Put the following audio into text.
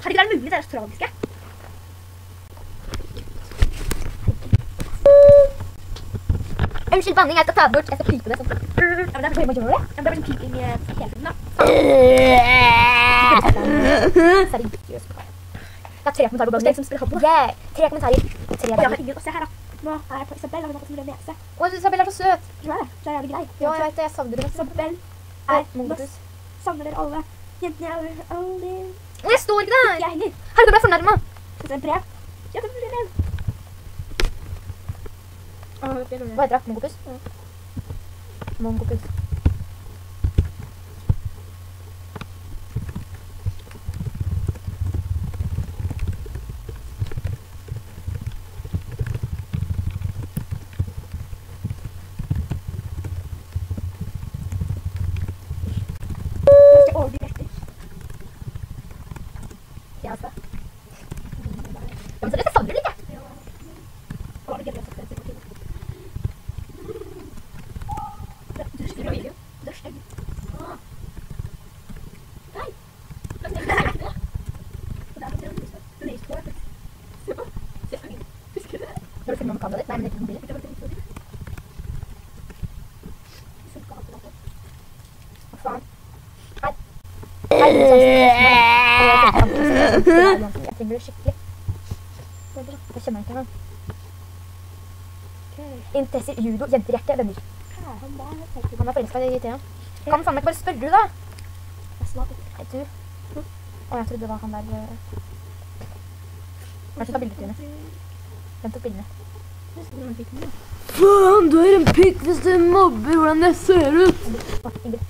Herregud, det er mulig, det er så tragiske. Unnskyld banning, jeg skal ta det bort. Jeg skal pike det sånn. Ja, men det er bare gjør det. Ja, men det er bare sånn piking hele tiden, da. Seriøst. Jeg har 3 kommentarer på Det er som spiller hopp på. Yeah, 3 kommentarer. 3 Jeg dager. har ingen å se her, da. Nå er jeg på Isabel, og hun har fått en rød nese. Å, Isabel er så søt. Tror jeg det. Så er jeg grei. Ja, jeg vet det. Jeg savner det. Isabel er Mongotus. savner dere alle. Jentene er alle... Jeg står ikke der. Jeg heller. Herregud, jeg ble fornærmet. Det er en brev. Ja, det er en brev. Hva heter det? Mongopus? Ja. Mongopus. Jeg skal over de retter. Ja, altså. Ja, men så jeg savner det ikke. Hva var det gøy å sagt det til? Dørster og video. Dørster. Nei! Det er det. Det er det. Det er det. Se på. Se på. Husker du det? Når du filmer med kameraet ditt? Nei, men det er ikke mobilen. Det var det. Så galt det. Hva faen? Nei, jeg trenger det skikkelig. Jeg kjenner ikke engang. Interesser, judo, jenterhjerte, venner. Han er forelsket i Thea. Kan faen meg ikke bare spørre du da? Nei, du. Å, jeg trodde det var han der. Hva er det som tar bilder til henne? Hvem tok bildene? Faen, du er en pikk hvis du mobber hvordan jeg ser ut. Å, Ingrid.